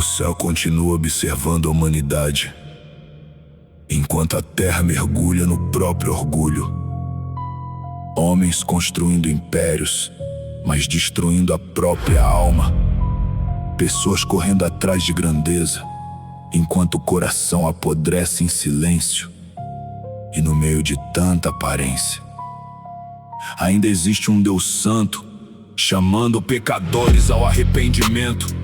O céu continua observando a humanidade, enquanto a terra mergulha no próprio orgulho. Homens construindo impérios, mas destruindo a própria alma. Pessoas correndo atrás de grandeza, enquanto o coração apodrece em silêncio. E no meio de tanta aparência, ainda existe um Deus santo, chamando pecadores ao arrependimento.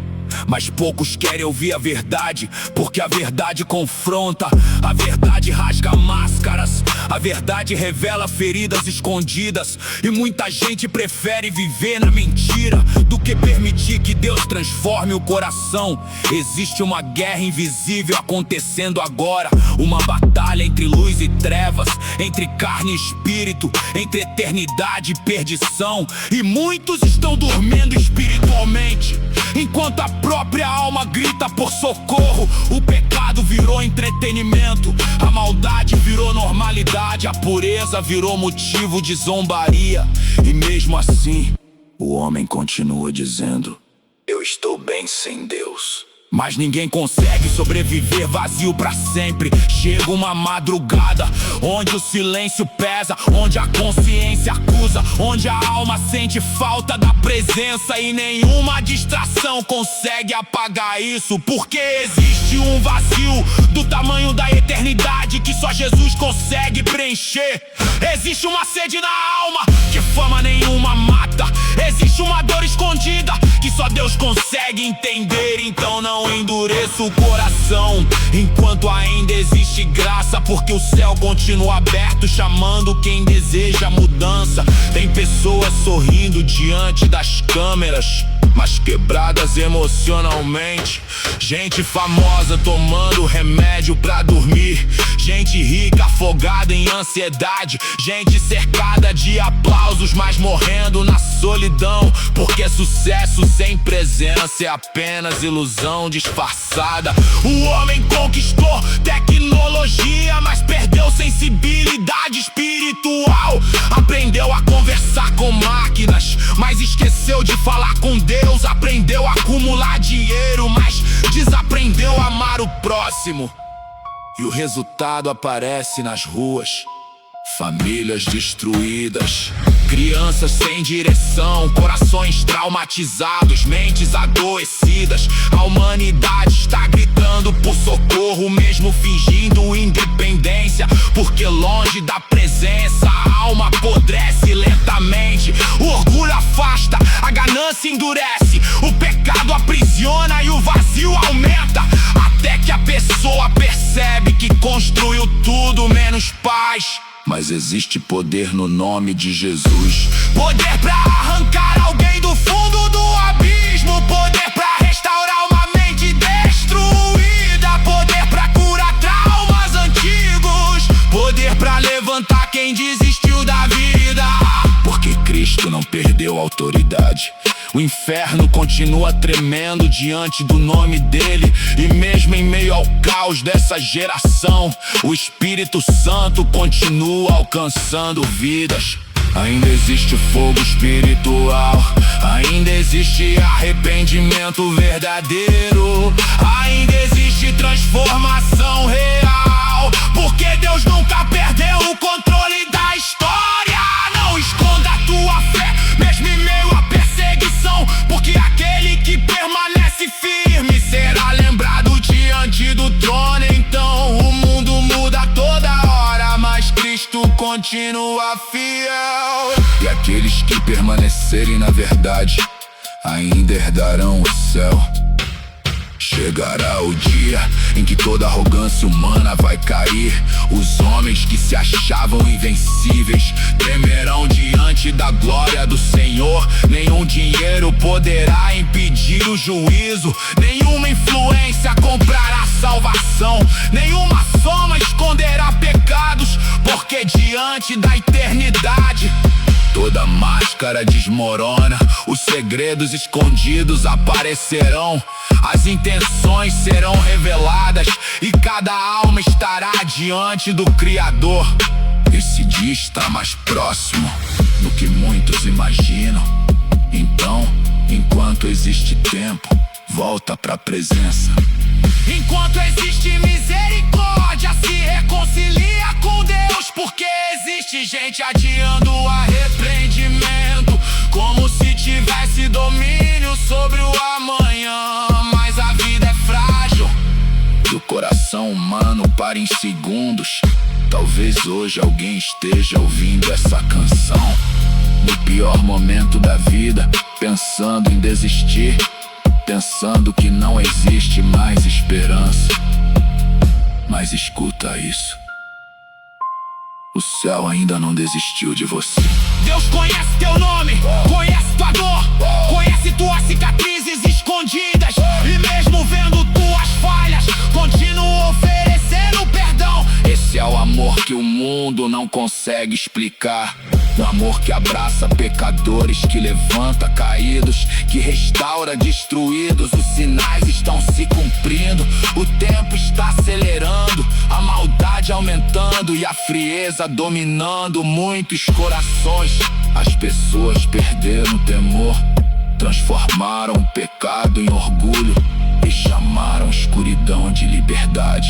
Mas poucos querem ouvir a verdade, porque a verdade confronta. A verdade rasga máscaras, a verdade revela feridas escondidas. E muita gente prefere viver na mentira do que permitir que Deus transforme o coração. Existe uma guerra invisível acontecendo agora, uma batalha entre luz e trevas, entre carne e espírito, entre eternidade e perdição. E muitos estão dormindo espiritualmente, enquanto a própria alma grita por socorro. O pecado virou entretenimento, a maldade virou normalidade, a pureza virou motivo de zombaria. E mesmo assim, o homem continua dizendo: eu estou bem sem Deus. Mas ninguém consegue sobreviver vazio pra sempre. Chega uma madrugada onde o silêncio pesa, onde a consciência acusa, onde a alma sente falta da presença. E nenhuma distração consegue apagar isso, porque existe um vazio do tamanho da eternidade que só Jesus consegue preencher. Existe uma sede na alma que fama nenhuma mata. Existe uma dor escondida que só Deus consegue entender. Então não endureça o coração enquanto ainda existe graça, porque o céu continua aberto, chamando quem deseja mudança. Tem pessoas sorrindo diante das câmeras, mas quebradas emocionalmente. Gente famosa tomando remédio pra dormir, gente rica afogada em ansiedade, gente cercada de aplausos, mas morrendo na solidão. Porque sucesso sem presença é apenas ilusão disfarçada. O homem conquistou tecnologia, mas perdeu sensibilidade espiritual. Aprendeu a conversar com máquinas, mas esqueceu de falar com Deus. Aprendeu a acumular dinheiro, mas desaprendeu a amar o próximo. E o resultado aparece nas ruas: famílias destruídas, crianças sem direção, corações traumatizados, mentes adoecidas. A humanidade está gritando por socorro, mesmo fingindo independência, porque longe da presença a alma apodrece lentamente. O orgulho afasta, a ganância endurece, o pecado aprisiona e o vazio aumenta, até que a pessoa percebe que construiu tudo menos paz. Mas existe poder no nome de Jesus. Poder pra arrancar alguém do fundo do abismo, poder pra restaurar uma mente destruída, poder pra curar traumas antigos, poder pra levantar quem desistiu da vida. Porque Cristo não perdeu a autoridade. O inferno continua tremendo diante do nome dele. E mesmo em meio ao caos dessa geração, o Espírito Santo continua alcançando vidas. Ainda existe fogo espiritual, ainda existe arrependimento verdadeiro, ainda existe transformação real, porque Deus nunca perdeu o controle da história. Não esconda a tua fé, mesmo em meio à perseguição, porque aquele que permanece firme será lembrado diante do trono. Então o mundo muda toda hora, mas Cristo continua fiel. E aqueles que permanecerem na verdade ainda herdarão o céu. Chegará o dia em que toda arrogância humana vai cair. Os homens que se achavam invencíveis tremerão diante da glória do Senhor. Nenhum dinheiro poderá impedir o juízo, nenhuma influência comprará salvação, nenhuma soma esconderá pecados, porque diante da eternidade toda máscara desmorona, os segredos escondidos aparecerão, as intenções serão reveladas e cada alma estará diante do Criador. Esse dia está mais próximo do que muitos imaginam. Então, enquanto existe tempo, volta pra presença. Enquanto existe misericórdia, se reconcilia com Deus, porque existe gente adiando o arrependimento, como se tivesse domínio sobre o amanhã. Mas a vida é frágil. Do coração humano para em segundos. Talvez hoje alguém esteja ouvindo essa canção no pior momento da vida, pensando em desistir, pensando que não existe mais esperança. Mas escuta isso: o céu ainda não desistiu de você. Deus conhece teu nome, conhece tua dor, conhece tuas cicatrizes escondidas, e mesmo vendo tuas falhas, continua oferecendo perdão. Esse é o amor que o mundo não consegue explicar. O amor que abraça pecadores, que levanta caídos, que restaura destruídos. Os sinais estão se cumprindo, o tempo está acelerando, a maldade aumentando e a frieza dominando muitos corações. As pessoas perderam o temor, transformaram o pecado em orgulho e chamaram a escuridão de liberdade.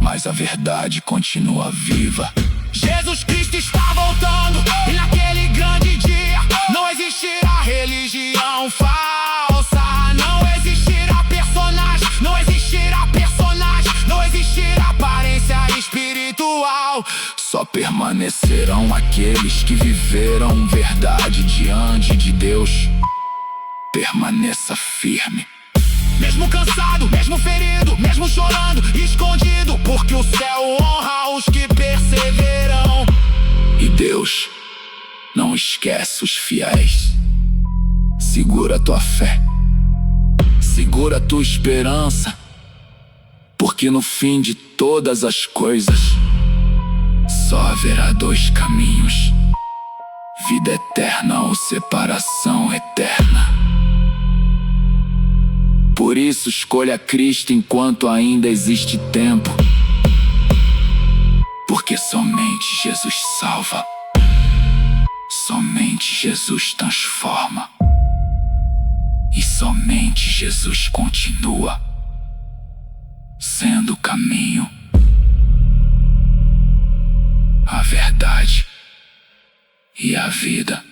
Mas a verdade continua viva. Jesus Cristo está voltando, e naquele grande dia não existirá religião falsa, não existirá personagem, não existirá personagem, não existirá aparência espiritual. Só permanecerão aqueles que viveram verdade diante de Deus. Permaneça firme. Mesmo cansado, mesmo ferido, mesmo chorando, escondido, porque o céu honra os que perseveram. E Deus não esquece os fiéis. Segura tua fé, segura tua esperança, porque no fim de todas as coisas só haverá dois caminhos: vida eterna ou separação eterna. Por isso escolha Cristo enquanto ainda existe tempo, porque somente Jesus salva, somente Jesus transforma, e somente Jesus continua sendo o caminho, a verdade e a vida.